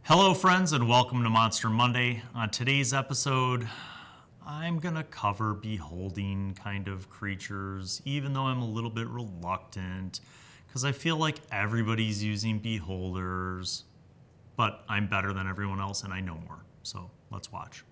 Hello friends and welcome to Monster Monday. On today's episode, I'm gonna cover beholding kind of creatures, even though I'm a little bit reluctant, because I feel like everybody's using beholders, but I'm better than everyone else and I know more. So let's watch.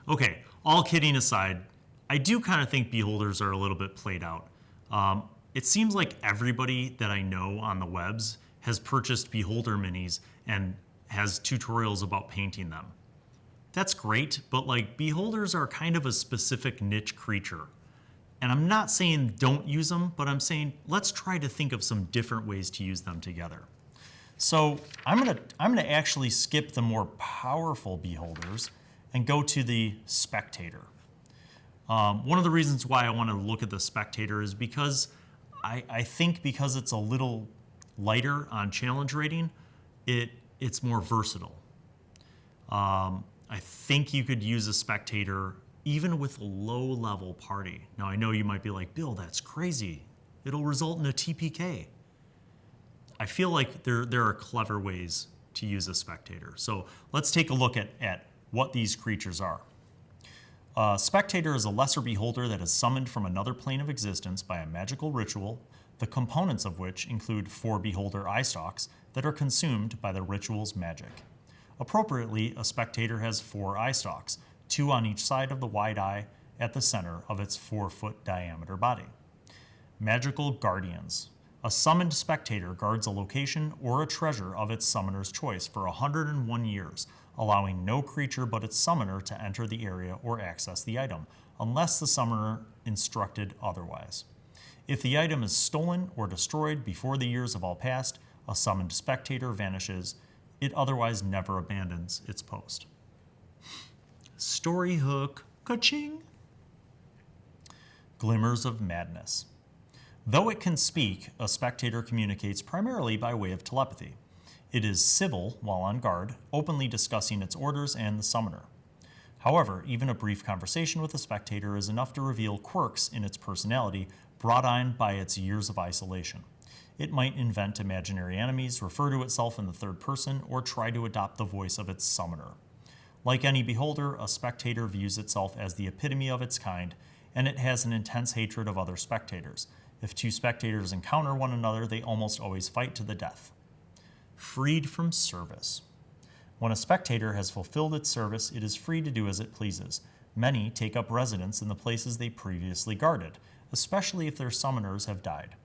Okay, all kidding aside, I do kind of think beholders are a little bit played out. It seems like everybody that I know on the webs has purchased beholder minis and has tutorials about painting them. That's great, but like beholders are kind of a specific niche creature. And I'm not saying don't use them, but I'm saying let's try to think of some different ways to use them together. So I'm gonna actually skip the more powerful beholders and go to the Spectator. One of the reasons why I want to look at the Spectator is because I think because it's a little lighter on challenge rating, it's more versatile. I think you could use a Spectator even with a low-level party. Now I know you might be like, Bill, that's crazy. It'll result in a TPK. I feel like there are clever ways to use a Spectator. So let's take a look at what these creatures are. Spectator is a lesser beholder that is summoned from another plane of existence by a magical ritual, the components of which include 4 beholder eye stalks that are consumed by the ritual's magic. Appropriately, a Spectator has 4 eye stalks, 2 on each side of the wide eye at the center of its 4-foot diameter body. Magical Guardians. A summoned Spectator guards a location or a treasure of its summoner's choice for 101 years, allowing no creature but its summoner to enter the area or access the item, unless the summoner instructed otherwise. If the item is stolen or destroyed before the years have all passed, a summoned Spectator vanishes. It otherwise never abandons its post. Story hook, ka-ching! Glimmers of Madness. Though it can speak, a Spectator communicates primarily by way of telepathy. It is civil while on guard, openly discussing its orders and the summoner. However, even a brief conversation with a Spectator is enough to reveal quirks in its personality brought on by its years of isolation. It might invent imaginary enemies, refer to itself in the third person, or try to adopt the voice of its summoner. Like any beholder, a Spectator views itself as the epitome of its kind, and it has an intense hatred of other Spectators. If 2 Spectators encounter one another, they almost always fight to the death. Freed from service. When a Spectator has fulfilled its service, it is free to do as it pleases. Many take up residence in the places they previously guarded, especially if their summoners have died.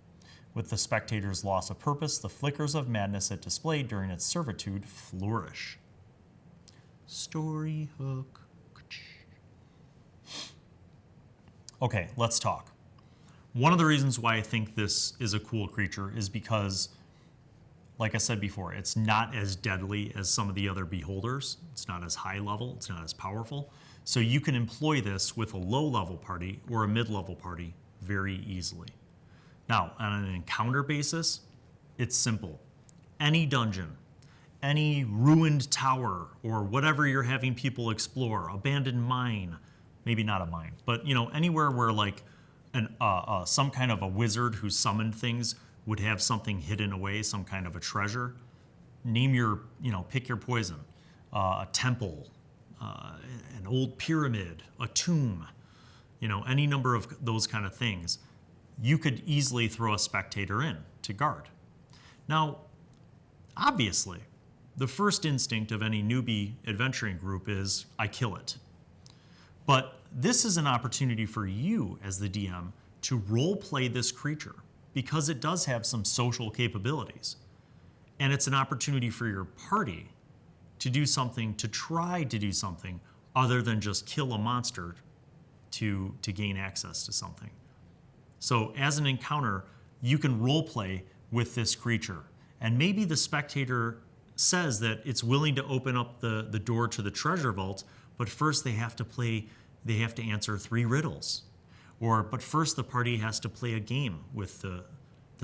With the Spectator's loss of purpose, the flickers of madness it displayed during its servitude flourish. Story hook. Okay, let's talk. One of the reasons why I think this is a cool creature is because, like I said before, it's not as deadly as some of the other beholders. It's not as high level, it's not as powerful. So you can employ this with a low level party or a mid level party very easily. Now, on an encounter basis, it's simple. Any dungeon, any ruined tower, or whatever you're having people explore, abandoned mine, maybe not a mine, but anywhere where like some kind of a wizard who summoned things would have something hidden away, some kind of a treasure. Pick your poison. A temple, an old pyramid, a tomb, any number of those kind of things. You could easily throw a Spectator in to guard. Now, obviously, the first instinct of any newbie adventuring group is, I kill it. But this is an opportunity for you as the DM to role play this creature because it does have some social capabilities. And it's an opportunity for your party to do something, to try to do something other than just kill a monster to gain access to something. So as an encounter, you can role play with this creature. And maybe the Spectator says that it's willing to open up the door to the treasure vault, but first they have to answer 3 riddles. But first the party has to play a game with the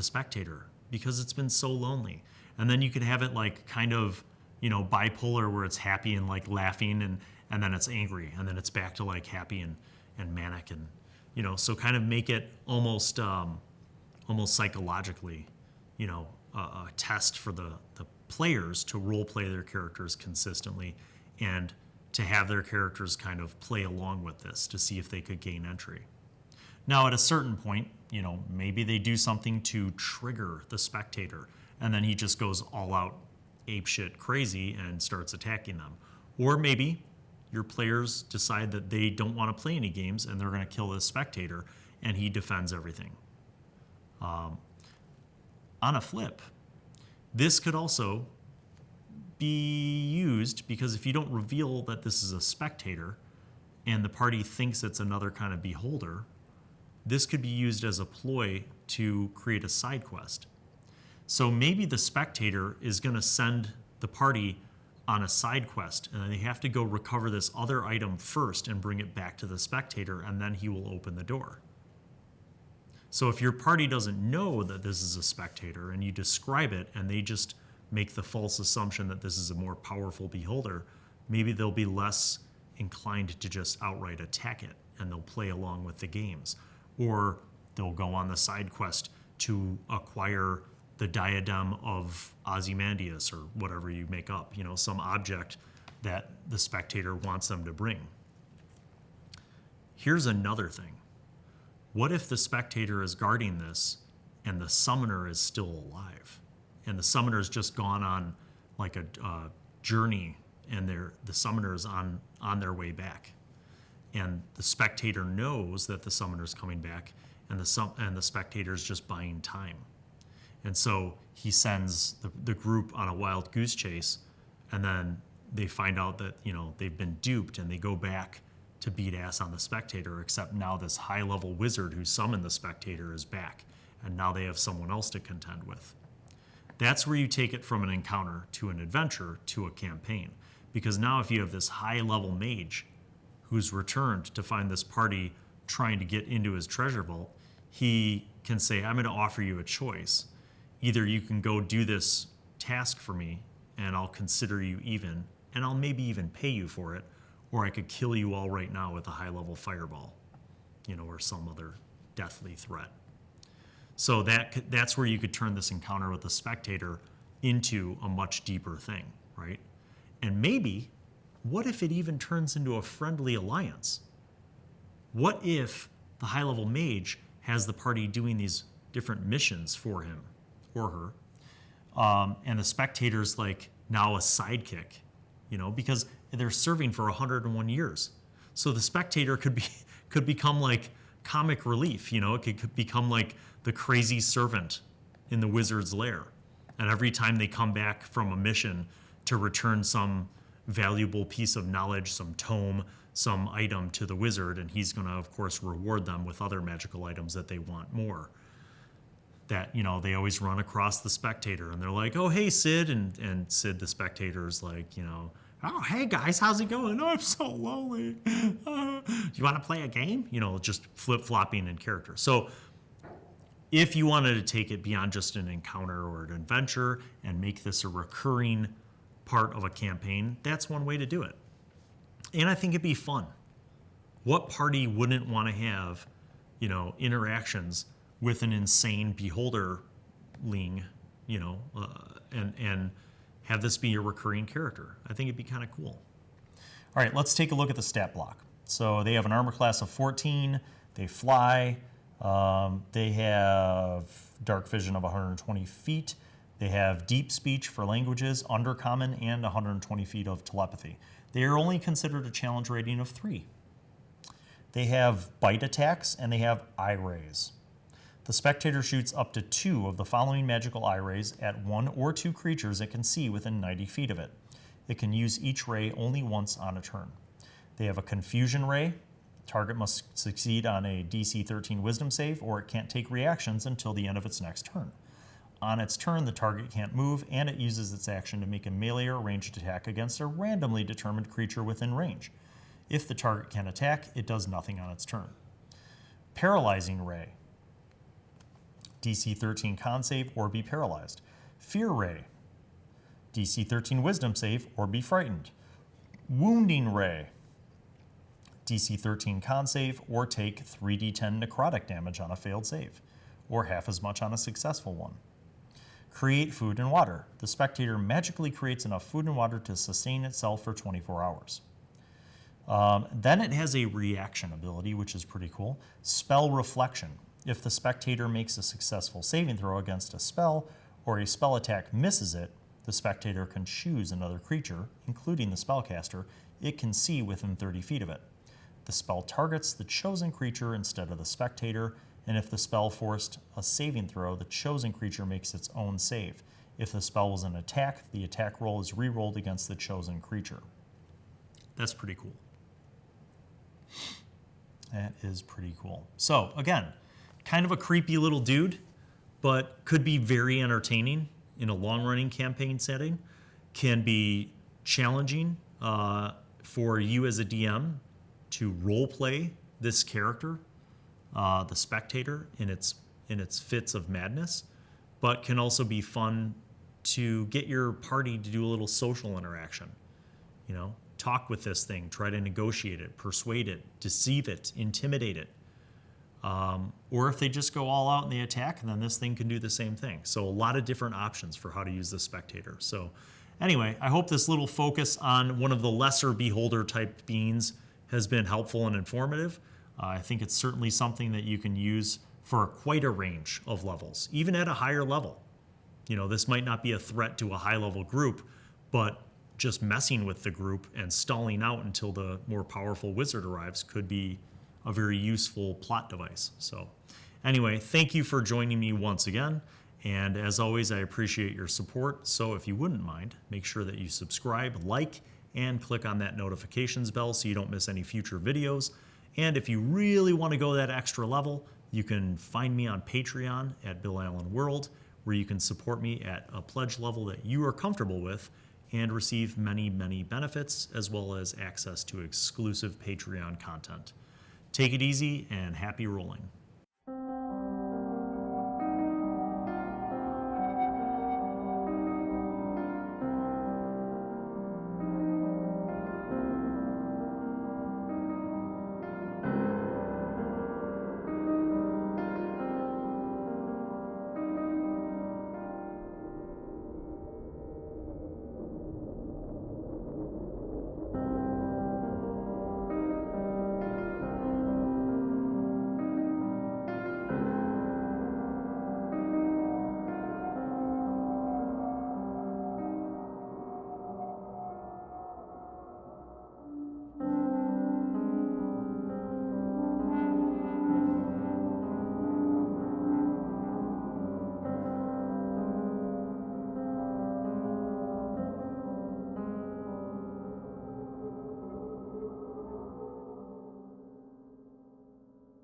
Spectator because it's been so lonely. And then you can have it like kind of, bipolar where it's happy and like laughing and then it's angry, and then it's back to like happy and manic, and so kind of make it almost psychologically, a test for the players to role play their characters consistently and to have their characters kind of play along with this to see if they could gain entry. Now, at a certain point, maybe they do something to trigger the spectator, and then he just goes all out apeshit crazy and starts attacking them. Or maybe your players decide that they don't want to play any games and they're going to kill this spectator, and he defends everything. On a flip, this could also be used because if you don't reveal that this is a spectator and the party thinks it's another kind of beholder, this could be used as a ploy to create a side quest. So maybe the spectator is going to send the party on a side quest, and they have to go recover this other item first and bring it back to the spectator, and then he will open the door. So if your party doesn't know that this is a spectator and you describe it and they just make the false assumption that this is a more powerful beholder, maybe they'll be less inclined to just outright attack it and they'll play along with the games. Or they'll go on the side quest to acquire the diadem of Ozymandias or whatever you make up, some object that the spectator wants them to bring. Here's another thing. What if the spectator is guarding this and the summoner is still alive? And the summoner's just gone on like a journey, and the summoner's on their way back. And the spectator knows that the summoner's coming back, and the spectator's just buying time. And so he sends the group on a wild goose chase, and then they find out that they've been duped, and they go back to beat ass on the spectator, except now this high-level wizard who summoned the spectator is back, and now they have someone else to contend with. That's where you take it from an encounter to an adventure to a campaign. Because now if you have this high-level mage who's returned to find this party trying to get into his treasure vault, he can say, I'm going to offer you a choice. Either you can go do this task for me, and I'll consider you even, and I'll maybe even pay you for it, or I could kill you all right now with a high-level fireball, or some other deathly threat. So that's where you could turn this encounter with the spectator into a much deeper thing, right? And maybe, what if it even turns into a friendly alliance? What if the high-level mage has the party doing these different missions for him or her, and the spectator's like now a sidekick, because they're serving for 101 years. So the spectator could become like comic relief, it could become like the crazy servant in the wizard's lair. And every time they come back from a mission to return some valuable piece of knowledge, some tome, some item to the wizard, and he's going to, of course, reward them with other magical items that they want more. That, they always run across the spectator, and they're like, oh, hey, Sid. And Sid, the spectator, is like, oh, hey, guys, how's it going? Oh, I'm so lonely. You want to play a game? Just flip-flopping in character. So if you wanted to take it beyond just an encounter or an adventure and make this a recurring part of a campaign, that's one way to do it. And I think it'd be fun. What party wouldn't want to have, interactions with an insane beholderling, and have this be a recurring character? I think it'd be kind of cool. All right, let's take a look at the stat block. So they have an armor class of 14. They fly. They have dark vision of 120 feet. They have deep speech for languages, undercommon, and 120 feet of telepathy. They are only considered a challenge rating of 3. They have bite attacks, and they have eye rays. The spectator shoots up to 2 of the following magical eye rays at 1 or 2 creatures it can see within 90 feet of it. It can use each ray only once on a turn. They have a confusion ray. Target must succeed on a DC 13 wisdom save, or it can't take reactions until the end of its next turn. On its turn, the target can't move, and it uses its action to make a melee or ranged attack against a randomly determined creature within range. If the target can attack, it does nothing on its turn. Paralyzing ray. DC 13 con save or be paralyzed. Fear ray. DC 13 wisdom save or be frightened. Wounding ray. DC 13 con save, or take 3d10 necrotic damage on a failed save, or half as much on a successful one. Create food and water. The spectator magically creates enough food and water to sustain itself for 24 hours. Then it has a reaction ability, which is pretty cool. Spell Reflection. If the spectator makes a successful saving throw against a spell, or a spell attack misses it, the spectator can choose another creature, including the spellcaster, it can see within 30 feet of it. The spell targets the chosen creature instead of the spectator, and if the spell forced a saving throw, the chosen creature makes its own save. If the spell was an attack, the attack roll is re-rolled against the chosen creature. That's pretty cool. That is pretty cool. So, again, kind of a creepy little dude, but could be very entertaining in a long-running campaign setting. Can be challenging for you as a DM to role-play this character, the spectator, in its fits of madness, but can also be fun to get your party to do a little social interaction. You know, talk with this thing, try to negotiate it, persuade it, deceive it, intimidate it. Or if they just go all out in the attack, then this thing can do the same thing. So a lot of different options for how to use the spectator. So anyway, I hope this little focus on one of the lesser beholder type beings has been helpful and informative. I think it's certainly something that you can use for quite a range of levels, even at a higher level. You know, this might not be a threat to a high level group, but just messing with the group and stalling out until the more powerful wizard arrives could be a very useful plot device. So anyway, thank you for joining me once again. And as always, I appreciate your support. So if you wouldn't mind, make sure that you subscribe, like, and click on that notifications bell so you don't miss any future videos. And if you really want to go that extra level, you can find me on Patreon at Bill Allen World, where you can support me at a pledge level that you are comfortable with and receive many, many benefits, as well as access to exclusive Patreon content. Take it easy and happy rolling.